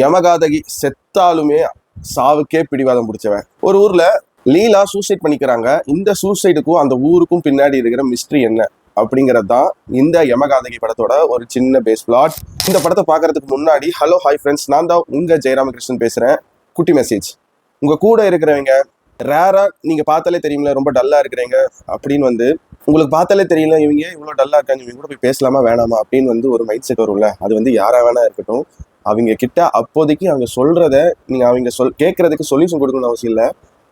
யமகாதகி செத்தாலுமே சாவுக்கே பிடிவாதம் பிடிச்சவன். ஒரு ஊர்ல லீலா சூசைட் பண்ணிக்கிறாங்க. இந்த சூசைடுக்கும் அந்த ஊருக்கும் பின்னாடி இருக்கிற மிஸ்ட்ரி என்ன அப்படிங்கிறது தான் இந்த யமகாதகி படத்தோட ஒரு சின்ன பேஸ் பிளாட். இந்த படத்தை பார்க்கறதுக்கு முன்னாடி ஹலோ ஹாய் ஃப்ரெண்ட்ஸ், நான் தான் உங்க ஜெயராமகிருஷ்ணன் பேசுறேன். குட்டி மெசேஜ். உங்க கூட இருக்கிறவங்க ரேரா நீங்க பார்த்தாலே தெரியுங்களா ரொம்ப டல்லா இருக்கிறீங்க அப்படின்னு உங்களுக்கு பார்த்தாலே தெரியல இவங்க இவ்வளவு டல்லா இருக்காங்க, இவங்க கூட போய் பேசலாமா வேணாமா அப்படின்னு ஒரு மைண்ட் செட் வரும்ல. அது யாரா வேணா இருக்கட்டும், அவங்க கிட்ட அப்போதைக்கு அவங்க சொல்றத நீங்க அவங்க கேட்கறதுக்கு சொல்யூஷன் கொடுக்கணும்னு அவசியம் இல்லை.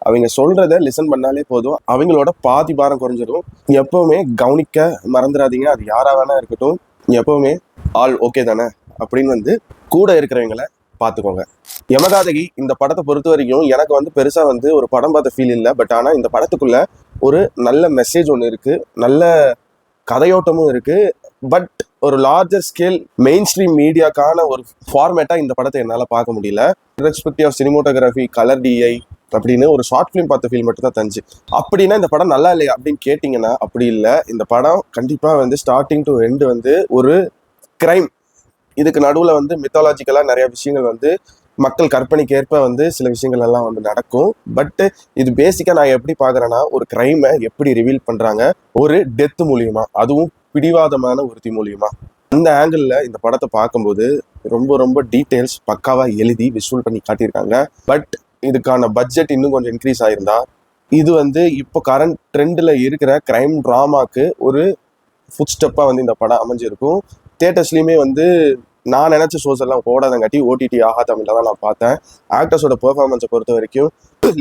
அவங்க சொல்றத லிசன் பண்ணாலே போதும், அவங்களோட பாதி பாரம் குறைஞ்சிடும். எப்பவுமே கவனிக்க மறந்துடாதீங்க, அது யாரா வேணா இருக்கட்டும். எப்பவுமே ஆல் ஓகே தானே அப்படின்னு கூட இருக்கிறவங்களை பார்த்துக்கோங்க. யமகாதகி இந்த படத்தை பொறுத்த வரைக்கும் எனக்கு பெருசா ஒரு படம் பார்த்த ஃபீல் இல்லை. பட் ஆனால் இந்த படத்துக்குள்ள ஒரு நல்ல மெசேஜ் ஒன்று இருக்கு, நல்ல கதையோட்டமும் இருக்கு. பட் ஒரு லார்ஜர் ஸ்கேல் மெயின் ஸ்ட்ரீம் மீடியாக்கான ஒரு ஃபார்மேட்டா இந்த படத்தை என்னால் பார்க்க முடியல. Respective of cinematography, colour DI அப்படின்னு ஒரு ஷார்ட் ஃபிலிம் பார்த்த ஃபீல் மட்டும் தான் தந்துச்சு. அப்படின்னா இந்த படம் நல்லா இல்லையா அப்படின்னு கேட்டிங்கன்னா அப்படி இல்லை. இந்த படம் கண்டிப்பாக ஸ்டார்டிங் டு எண்டு ஒரு கிரைம், இதுக்கு நடுவில் மித்தாலஜிக்கலாக நிறைய விஷயங்கள் மக்கள் கற்பனைக்கு ஏற்ப சில விஷயங்கள் எல்லாம் நடக்கும். பட் இது பேசிக்காக நான் எப்படி பார்க்குறேன்னா, ஒரு கிரைமை எப்படி ரிவீல் பண்ணுறாங்க ஒரு டெத் மூலியமா, அதுவும் பிடிவாதமான ஒருத்தி மூலியமா. அந்த ஆங்கிளில் இந்த படத்தை பார்க்கும்போது ரொம்ப ரொம்ப டீட்டெயில்ஸ் பக்காவாக எழுதி விஷுவல் பண்ணி காட்டியிருக்காங்க. பட் இதுக்கான பட்ஜெட் இன்னும் கொஞ்சம் இன்க்ரீஸ் ஆகிருந்தா இது இப்போ கரண்ட் ட்ரெண்டில் இருக்கிற கிரைம் ட்ராமாக்கு ஒரு ஃபுட் ஸ்டெப்பாக இந்த படம் அமைஞ்சிருக்கும். தியேட்டர்ஸ்லையுமே நான் நினச்ச ஷோஸ் எல்லாம் ஓடாதங்காட்டி ஓடிடி ஆஹா தமிழில் தான் நான் பார்த்தேன். ஆக்டர்ஸோட பெர்ஃபார்மன்ஸை பொறுத்த வரைக்கும்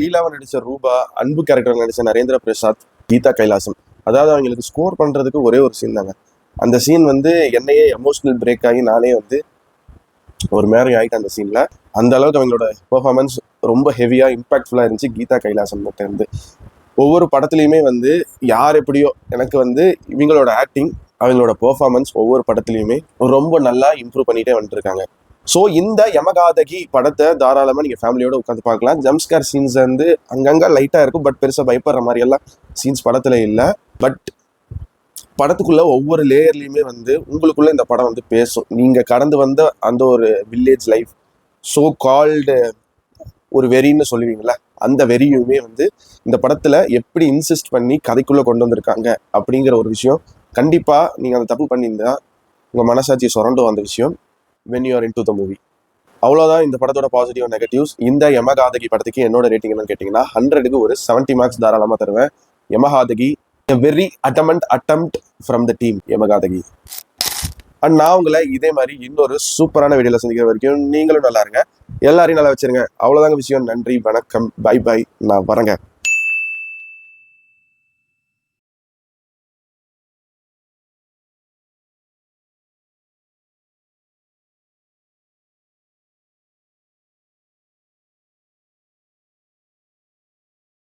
லீலாவை நடித்த ரூபா, அன்பு கேரக்டர் நடித்த நரேந்திர பிரசாத், கீதா கைலாசம், அதாவது அவங்களுக்கு ஸ்கோர் பண்ணுறதுக்கு ஒரே ஒரு சீன் தாங்க. அந்த சீன் என்னையே எமோஷனல் பிரேக் ஆகி நானே ஒரு மாதிரி ஆகிட்டேன் அந்த சீனில். அந்த அளவுக்கு அவங்களோட பெர்ஃபார்மன்ஸ் ரொம்ப ஹெவியாக இம்பாக்ட்ஃபுல்லாக இருந்துச்சு. கீதா கைலாசம் மட்டும் ஒவ்வொரு படத்துலையுமே யார் எப்படியோ எனக்கு இவங்களோட ஆக்டிங், அவங்களோட பெர்ஃபார்மன்ஸ் ஒவ்வொரு படத்துலையுமே ரொம்ப நல்லா இம்ப்ரூவ் பண்ணிட்டே வந்துருக்காங்க. ஸோ இந்த யமகாதகி படத்தை தாராளமாக நீங்கள் ஃபேமிலியோட உட்காந்து பார்க்கலாம். ஜம்ப்ஸ்கேர் சீன்ஸ் அங்கங்கே லைட்டாக இருக்கும், பட் பெருசாக பயப்படுற மாதிரி எல்லாம் சீன்ஸ் படத்தில் இல்லை. பட் படத்துக்குள்ள ஒவ்வொரு லேயர்லையுமே உங்களுக்குள்ள இந்த படம் பேசும். நீங்கள் கடந்து வந்த அந்த ஒரு வில்லேஜ் லைஃப், ஸோ கால்டு ஒரு வெறின்னு சொல்லுவீங்களா, அந்த வெறியுமே இந்த படத்தில் எப்படி இன்சிஸ்ட் பண்ணி கதைக்குள்ளே கொண்டு வந்திருக்காங்க அப்படிங்கிற ஒரு விஷயம். கண்டிப்பாக நீங்கள் அந்த தப்பு பண்ணியிருந்தா உங்கள் மனசாட்சியை சுரண்டும் அந்த விஷயம் when you are into the movie. அவ்வளோதான் இந்த படத்தோட பாசிட்டிவ் நெகட்டிவ்ஸ். இந்த யமகாதகி படத்துக்கு என்னோட ரேட்டிங் என்னன்னு கேட்டிங்கன்னா 100க்கு ஒரு 70 மார்க்ஸ் தாராளமாக தருவேன். Yamakathagi a very adamant attempt from the team Yamakathagi. And நான் உங்களை இதே மாதிரி இன்னொரு சூப்பரான வீடியோவில் சந்திக்கிற வரைக்கும் நீங்களும் நல்லா இருங்க, எல்லாரையும் நல்லா வச்சிருங்க. அவ்வளோதாங்க விஷயம். நன்றி, வணக்கம், பை பை, நான் வரேங்க.